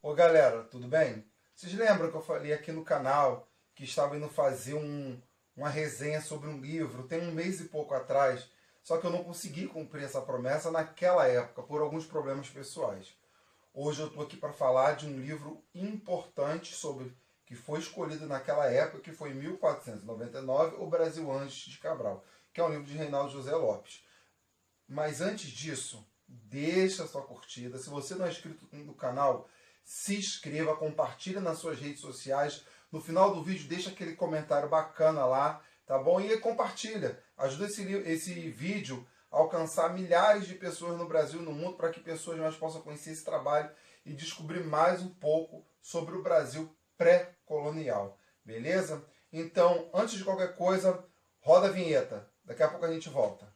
Ô galera, tudo bem? Vocês lembram que eu falei aqui no canal que estava indo fazer uma resenha sobre um livro, tem um mês e pouco atrás, só que eu não consegui cumprir essa promessa naquela época, por alguns problemas pessoais. Hoje eu estou aqui para falar de um livro importante sobre que foi escolhido naquela época, que foi em 1499, O Brasil Antes de Cabral, que é um livro de Reinaldo José Lopes. Mas antes disso, deixa a sua curtida. Se você não é inscrito no canal, se inscreva, compartilhe nas suas redes sociais. No final do vídeo, deixa aquele comentário bacana lá, tá bom? E compartilha. Ajuda esse vídeo a alcançar milhares de pessoas no Brasil e no mundo, para que pessoas mais possam conhecer esse trabalho e descobrir mais um pouco sobre o Brasil pré-colonial. Beleza? Então, antes de qualquer coisa, roda a vinheta. Daqui a pouco a gente volta.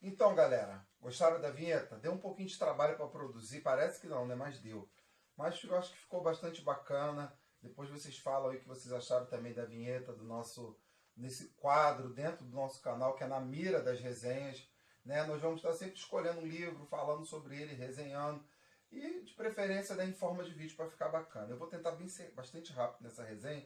Então, galera, gostaram da vinheta? Deu um pouquinho de trabalho para produzir, parece que não, né? Mas deu. Mas eu acho que ficou bastante bacana. Depois vocês falam aí o que vocês acharam também da vinheta do nesse quadro dentro do nosso canal, que é na mira das resenhas, né? Nós vamos estar sempre escolhendo um livro, falando sobre ele, resenhando, e de preferência, né, em forma de vídeo para ficar bacana. Eu vou tentar ser bastante rápido nessa resenha,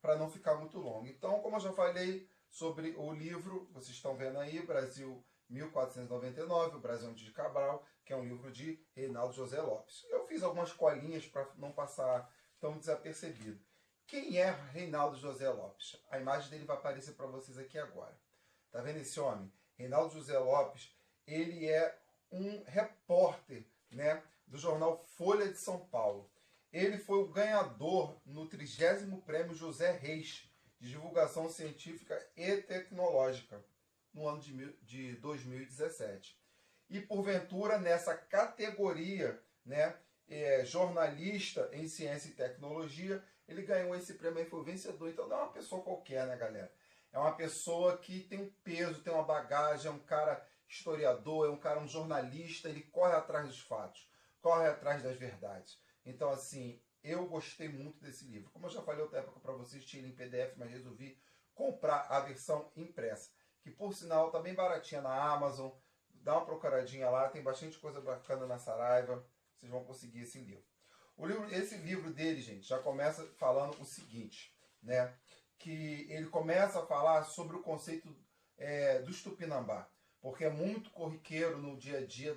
para não ficar muito longo. Então, como eu já falei sobre o livro, vocês estão vendo aí, Brasil 1499, O Brasil Antes de Cabral, que é um livro de Reinaldo José Lopes. Eu fiz algumas colinhas para não passar tão desapercebido. Quem é Reinaldo José Lopes? A imagem dele vai aparecer para vocês aqui agora. Tá vendo esse homem? Reinaldo José Lopes, ele é um repórter, né, do jornal Folha de São Paulo. Ele foi o ganhador no 30º Prêmio José Reis de Divulgação Científica e Tecnológica no ano de 2017. E porventura nessa categoria, né, jornalista em ciência e tecnologia, ele ganhou esse prêmio e foi vencedor. Então não é uma pessoa qualquer, né, galera? É uma pessoa que tem um peso, tem uma bagagem, é um cara historiador, é um cara, um jornalista, ele corre atrás dos fatos, corre atrás das verdades. Então, assim, eu gostei muito desse livro. Como eu já falei outra época para vocês, tinha ele em PDF, mas resolvi comprar a versão impressa, que por sinal está bem baratinha na Amazon. Dá uma procuradinha lá, tem bastante coisa bacana na Saraiva, vocês vão conseguir esse livro. Esse livro dele, gente, já começa falando o seguinte, né? Que ele começa a falar sobre o conceito dos tupinambá, porque é muito corriqueiro no dia a dia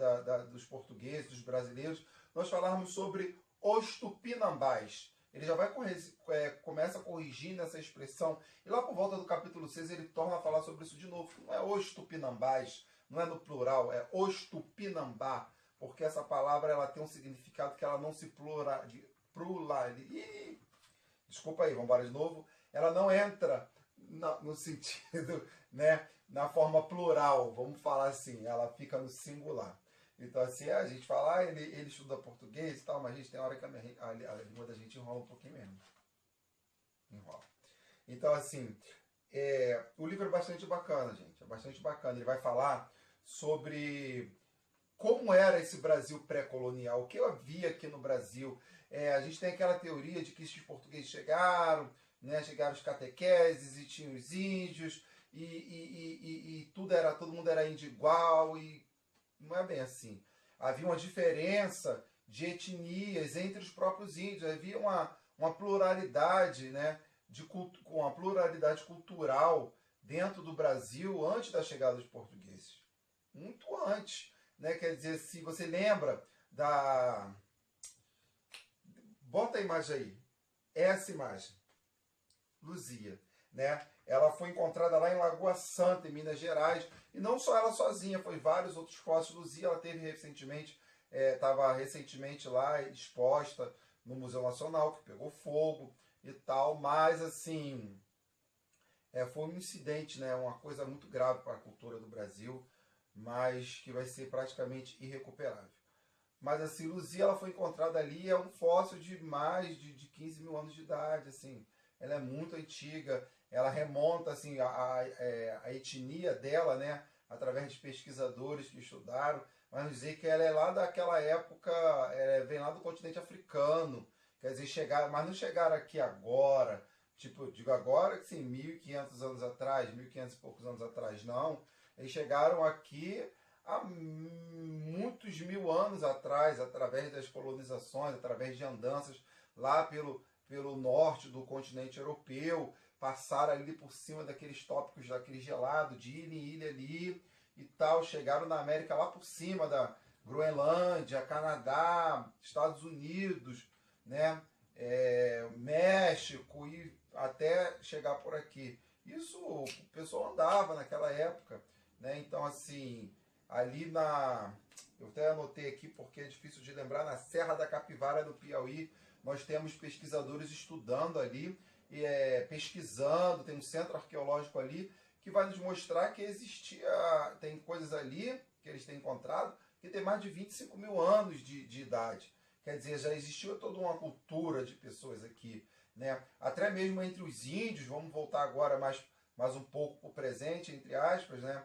dos portugueses, dos brasileiros, nós falarmos sobre os tupinambás. Ele já vai começa a corrigir nessa expressão, e lá por volta do capítulo 6 ele torna a falar sobre isso de novo, que não é os tupinambás, não é no plural, é os tupinambá, porque essa palavra ela tem um significado que ela não se desculpa aí, vamos embora de novo. Ela não entra no sentido, né, na forma plural, vamos falar assim, ela fica no singular. Então, assim, a gente fala, ele estuda português e tal, mas a gente tem hora que a língua da gente enrola um pouquinho mesmo. Enrola. Então, assim, o livro é bastante bacana, gente, é bastante bacana. Ele vai falar sobre como era esse Brasil pré-colonial, o que havia aqui no Brasil. A gente tem aquela teoria de que esses portugueses chegaram, né, chegaram os catequeses e tinham os índios, e todo mundo era índio igual, e não é bem assim. Havia uma diferença de etnias entre os próprios índios, havia uma pluralidade, né, uma pluralidade cultural dentro do Brasil antes da chegada dos portugueses. Muito antes. Né? Quer dizer, se você lembra da... Bota a imagem aí. Essa imagem. Luzia. Né? Ela foi encontrada lá em Lagoa Santa, em Minas Gerais. E não só ela sozinha, foi vários outros fósseis. Luzia, ela teve recentemente, estava recentemente lá exposta no Museu Nacional, que pegou fogo e tal. Mas, assim, foi um incidente, né? Uma coisa muito grave para a cultura do Brasil, mas que vai ser praticamente irrecuperável. Mas assim, Luzia, ela foi encontrada ali, é um fóssil de mais de 15 mil anos de idade, assim, ela é muito antiga, ela remonta assim, a etnia dela, né, através de pesquisadores que estudaram, mas dizer que ela é lá daquela época, vem lá do continente africano, quer dizer, chegaram, mas não chegaram aqui agora, tipo, eu digo agora que sim, 1.500 anos atrás, 1.500 e poucos anos atrás, não. Eles chegaram aqui há muitos mil anos atrás, através das colonizações, através de andanças lá pelo norte do continente europeu, passaram ali por cima daqueles tópicos, daquele gelado, de ilha em ilha ali e tal, chegaram na América lá por cima da Groenlândia, Canadá, Estados Unidos, né? México e até chegar por aqui. Isso o pessoal andava naquela época, né? Então assim, ali eu até anotei aqui porque é difícil de lembrar, na Serra da Capivara do Piauí, nós temos pesquisadores estudando ali, pesquisando, tem um centro arqueológico ali que vai nos mostrar que tem coisas ali que eles têm encontrado que tem mais de 25 mil anos de idade. Quer dizer, já existiu toda uma cultura de pessoas aqui, né? Até mesmo entre os índios, vamos voltar agora mais um pouco para o presente, entre aspas, né?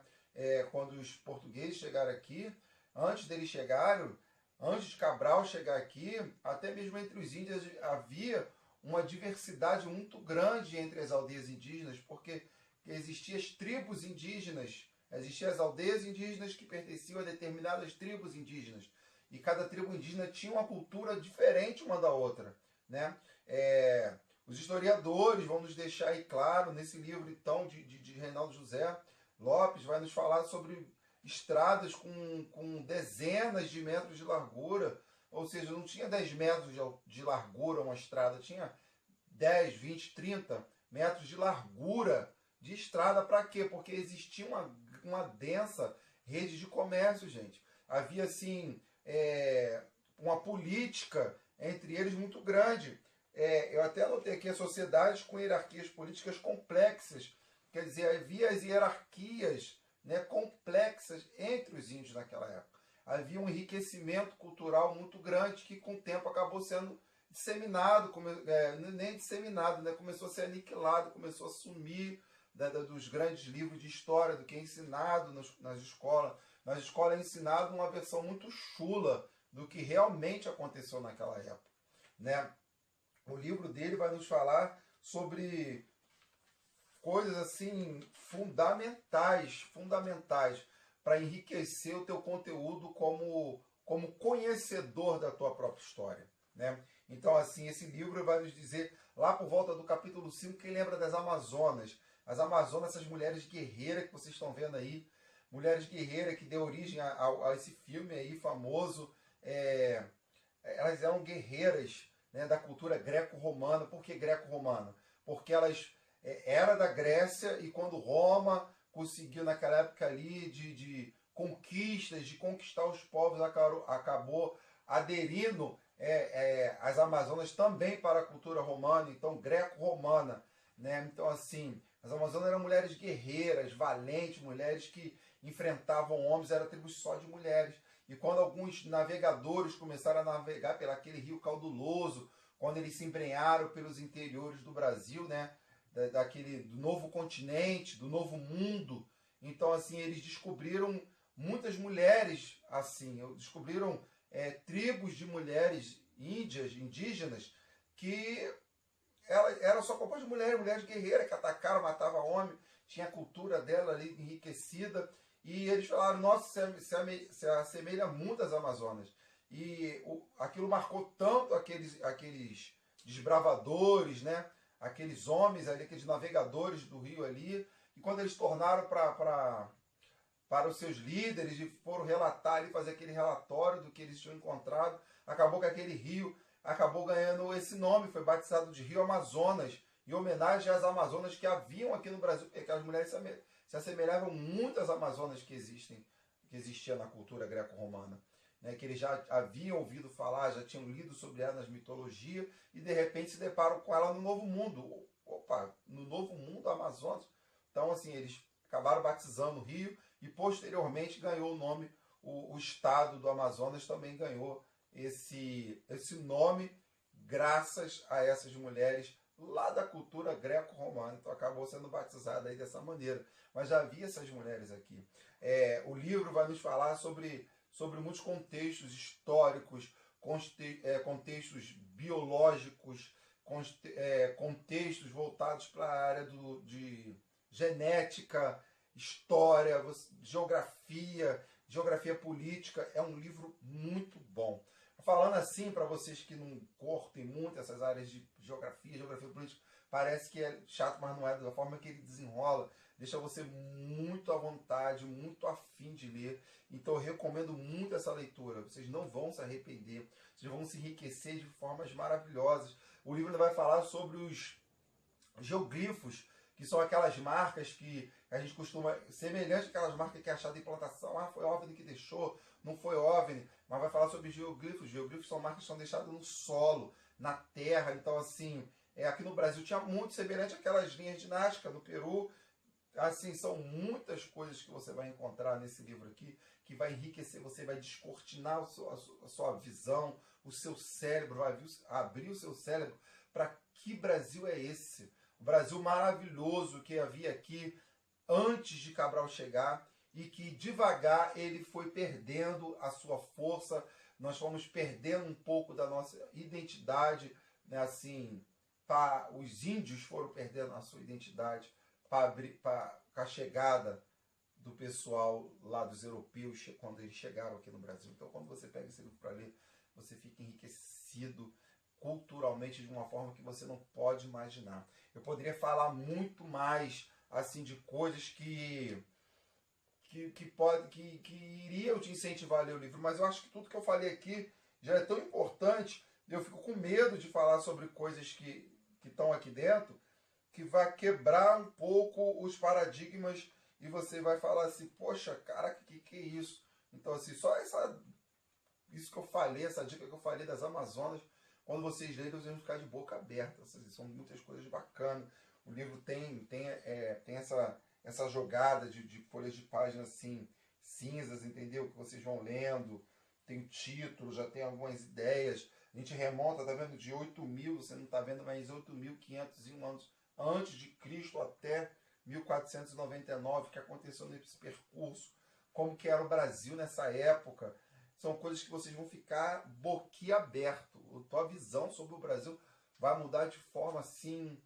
Quando os portugueses chegaram aqui, antes deles chegarem, antes de Cabral chegar aqui, até mesmo entre os índios havia uma diversidade muito grande entre as aldeias indígenas, porque existiam as tribos indígenas, existiam as aldeias indígenas que pertenciam a determinadas tribos indígenas, e cada tribo indígena tinha uma cultura diferente uma da outra, né? Os historiadores vão nos deixar aí claro, nesse livro então de Reinaldo José Lopes, vai nos falar sobre estradas com dezenas de metros de largura, ou seja, não tinha 10 metros de largura uma estrada, tinha 10, 20, 30 metros de largura de estrada. Para quê? Porque existia uma densa rede de comércio, gente. Havia, assim, uma política entre eles muito grande. Eu até anotei aqui as sociedades com hierarquias políticas complexas. Quer dizer, havia as hierarquias, né, complexas entre os índios naquela época. Havia um enriquecimento cultural muito grande que com o tempo acabou sendo disseminado, nem disseminado, né, começou a ser aniquilado, começou a sumir dos grandes livros de história, do que é ensinado nas escolas. Nas escolas é ensinado uma versão muito chula do que realmente aconteceu naquela época, né? O livro dele vai nos falar sobre coisas assim fundamentais para enriquecer o teu conteúdo como conhecedor da tua própria história, né? Então, assim, esse livro vai nos dizer, lá por volta do capítulo 5, quem lembra das Amazonas? As Amazonas, essas mulheres guerreiras que vocês estão vendo aí, mulheres guerreiras que deu origem a esse filme aí famoso, elas eram guerreiras, né, da cultura greco-romana. Por que greco-romana? Porque elas eram da Grécia e quando Roma conseguiu naquela época ali de conquistas, de conquistar os povos, acabou aderindo as Amazonas também para a cultura romana, então greco-romana, né? Então assim, as Amazonas eram mulheres guerreiras, valentes, mulheres que enfrentavam homens, era tribo só de mulheres. E quando alguns navegadores começaram a navegar pelo aquele rio caudaloso, quando eles se embrenharam pelos interiores do Brasil, né, do novo continente, do novo mundo, então assim, eles descobriram muitas mulheres, assim, descobriram tribos de mulheres indígenas, que eram só compostas de mulheres guerreiras que atacaram, matavam homem, tinha a cultura dela ali enriquecida, e eles falaram, nossa, se assemelha muito às Amazonas. E aquilo marcou tanto aqueles desbravadores, né? Aqueles homens ali, aqueles navegadores do rio ali, e quando eles tornaram para os seus líderes e foram relatar ali, fazer aquele relatório do que eles tinham encontrado, acabou que aquele rio acabou ganhando esse nome, foi batizado de Rio Amazonas, em homenagem às Amazonas que haviam aqui no Brasil, porque aquelas mulheres se assemelhavam muito às Amazonas que existiam na cultura greco-romana, né? Que eles já haviam ouvido falar, já tinham lido sobre ela nas mitologias, e de repente se deparam com ela no Novo Mundo. Opa, no Novo Mundo, Amazonas. Então, assim, eles acabaram batizando o rio, e posteriormente ganhou o nome, o estado do Amazonas também ganhou esse nome graças a essas mulheres lá da cultura greco-romana. Então acabou sendo batizada aí dessa maneira. Mas já havia essas mulheres aqui. O livro vai nos falar sobre muitos contextos históricos, contextos biológicos, contextos voltados voltados para a área de genética, história, geografia política. É um livro muito bom. Falando assim, para vocês que não curtem muito essas áreas de geografia política, parece que é chato, mas não é. Da forma que ele desenrola, deixa você muito à vontade, muito afim de ler. Então eu recomendo muito essa leitura. Vocês não vão se arrepender, vocês vão se enriquecer de formas maravilhosas. O livro vai falar sobre os geoglifos, que são aquelas marcas que a gente costuma, semelhante àquelas marcas que é achada em plantação, foi OVNI que deixou, não foi OVNI, mas vai falar sobre geoglifos. Geoglifos são marcas que são deixadas no solo, na terra. Então, assim, aqui no Brasil tinha muito semelhante àquelas linhas de Nazca, no Peru. Assim, são muitas coisas que você vai encontrar nesse livro aqui, que vai enriquecer, você vai descortinar a sua visão, o seu cérebro, vai abrir o seu cérebro para que Brasil é esse? O Brasil maravilhoso que havia aqui antes de Cabral chegar e que devagar ele foi perdendo a sua força, nós fomos perdendo um pouco da nossa identidade, né? Assim, os índios foram perdendo a sua identidade para a chegada do pessoal lá dos europeus, quando eles chegaram aqui no Brasil. Então, quando você pega esse livro para ler, você fica enriquecido culturalmente de uma forma que você não pode imaginar. Eu poderia falar muito mais assim de coisas que iriam te incentivar a ler o livro, mas eu acho que tudo que eu falei aqui já é tão importante, eu fico com medo de falar sobre coisas que estão aqui dentro, que vai quebrar um pouco os paradigmas e você vai falar assim, poxa, cara, que é isso? Então, assim, só isso que eu falei, essa dica que eu falei das Amazonas, quando vocês lerem, vocês vão ficar de boca aberta. São muitas coisas bacanas. O livro tem essa jogada de folhas de páginas assim, cinzas, entendeu? Que vocês vão lendo. Tem o título, já tem algumas ideias. A gente remonta, tá vendo, de 8.000, você não está vendo, mais 8.501 anos antes de Cristo até 1499, que aconteceu nesse percurso. Como que era o Brasil nessa época. São coisas que vocês vão ficar boquiaberto. A tua visão sobre o Brasil vai mudar de forma assim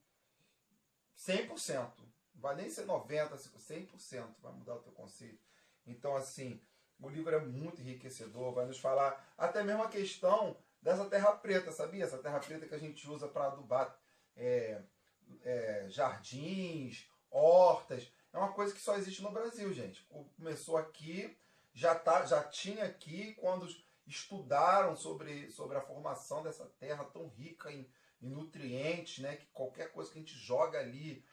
100%. Não vai nem ser 90%, 100% vai mudar o teu conceito. Então, assim, o livro é muito enriquecedor, vai nos falar até mesmo a questão dessa terra preta, sabia? Essa terra preta que a gente usa para adubar jardins, hortas. É uma coisa que só existe no Brasil, gente. Começou aqui, já tinha aqui quando estudaram sobre a formação dessa terra tão rica em nutrientes, né? Que qualquer coisa que a gente joga ali,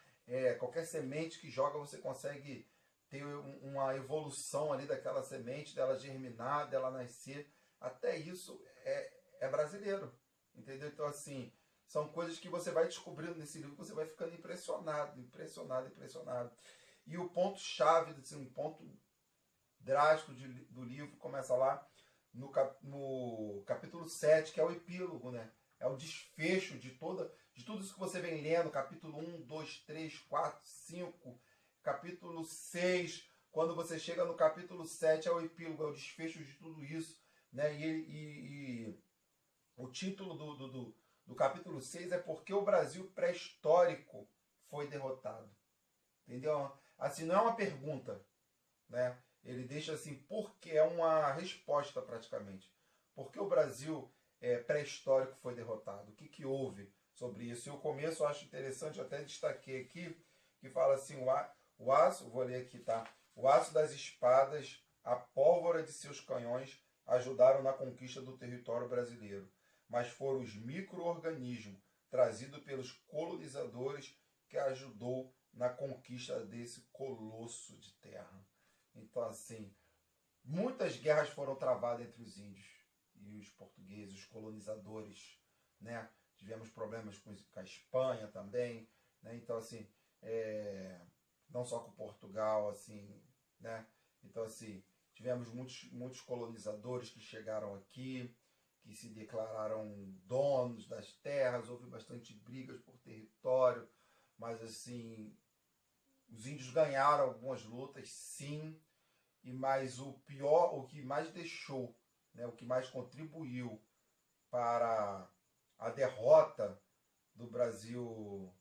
qualquer semente que joga, você consegue ter uma evolução ali daquela semente, dela germinar, dela nascer. Até isso é brasileiro, entendeu? Então, assim, são coisas que você vai descobrindo nesse livro, você vai ficando impressionado. E o ponto-chave, assim, um ponto drástico do livro começa lá no capítulo 7, que é o epílogo, né? É o desfecho de tudo isso que você vem lendo, capítulo 1, 2, 3, 4, 5, capítulo 6. Quando você chega no capítulo 7, é o epílogo, é o desfecho de tudo isso, né? E o título do capítulo 6 é Porque o Brasil Pré-Histórico Foi Derrotado. Entendeu? Assim, não é uma pergunta, né? Ele deixa assim, porque é uma resposta praticamente. Por que o Brasil pré-histórico foi derrotado? O que houve sobre isso? E o começo eu acho interessante, eu até destaquei aqui, que fala assim, o aço, vou ler aqui, tá? O aço das espadas, a pólvora de seus canhões ajudaram na conquista do território brasileiro, mas foram os micro-organismos trazidos pelos colonizadores que ajudou na conquista desse colosso de terra. Então, assim, muitas guerras foram travadas entre os índios e os portugueses, os colonizadores, né? Tivemos problemas com a Espanha também, né? Então, assim, não só com Portugal, assim, né? Então, assim, tivemos muitos colonizadores que chegaram aqui, que se declararam donos das terras, houve bastante brigas por território, mas, assim, os índios ganharam algumas lutas, sim, mas o que mais deixou, né, o que mais contribuiu para a derrota do Brasil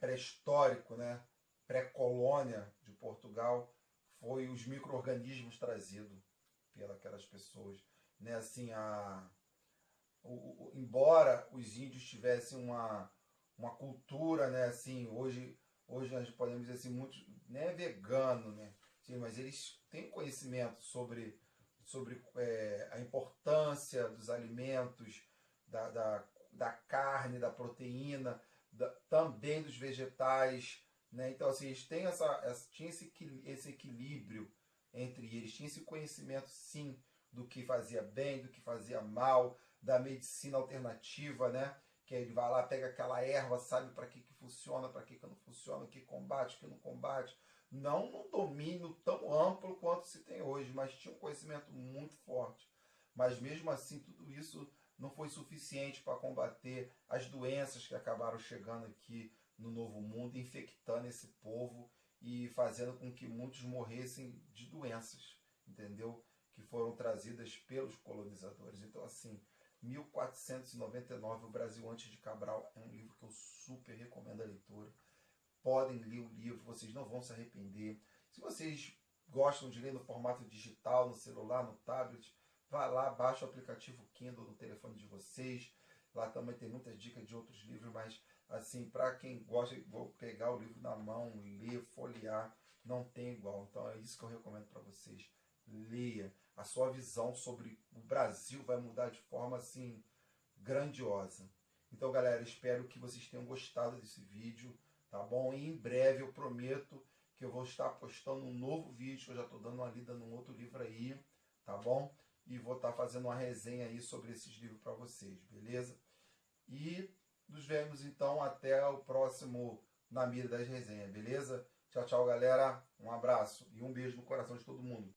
pré-histórico, né, pré-colônia de Portugal, foi os micro-organismos trazidos pelas pessoas, né? Assim, embora os índios tivessem uma cultura, né? Assim, hoje nós podemos dizer assim, muito, né, vegano, né? Sim, mas eles têm conhecimento sobre a importância dos alimentos, da carne, da proteína, também dos vegetais, né? Então, assim, eles têm tinha esse equilíbrio entre eles, tinha esse conhecimento, sim, do que fazia bem, do que fazia mal, da medicina alternativa, né? Que ele vai lá, pega aquela erva, sabe para que funciona, para que não funciona, o que combate, o que não combate. Não num domínio tão amplo quanto se tem hoje, mas tinha um conhecimento muito forte. Mas mesmo assim, tudo isso não foi suficiente para combater as doenças que acabaram chegando aqui no Novo Mundo, infectando esse povo e fazendo com que muitos morressem de doenças, entendeu? Que foram trazidas pelos colonizadores. Então, assim, 1499, O Brasil Antes de Cabral, é um livro que eu super recomendo a leitura. Podem ler o livro, vocês não vão se arrepender. Se vocês gostam de ler no formato digital, no celular, no tablet, vá lá, baixa o aplicativo Kindle no telefone de vocês. Lá também tem muitas dicas de outros livros, mas assim, para quem gosta, vou pegar o livro na mão, ler, folhear, não tem igual. Então é isso que eu recomendo para vocês. Leia. A sua visão sobre o Brasil vai mudar de forma assim grandiosa. Então, galera, espero que vocês tenham gostado desse vídeo, tá bom? E em breve eu prometo que eu vou estar postando um novo vídeo, que eu já estou dando uma lida num outro livro aí, tá bom? E vou estar fazendo uma resenha aí sobre esses livros para vocês, beleza? E nos vemos então até o próximo Na Mira das Resenhas, beleza? Tchau, tchau, galera. Um abraço e um beijo no coração de todo mundo.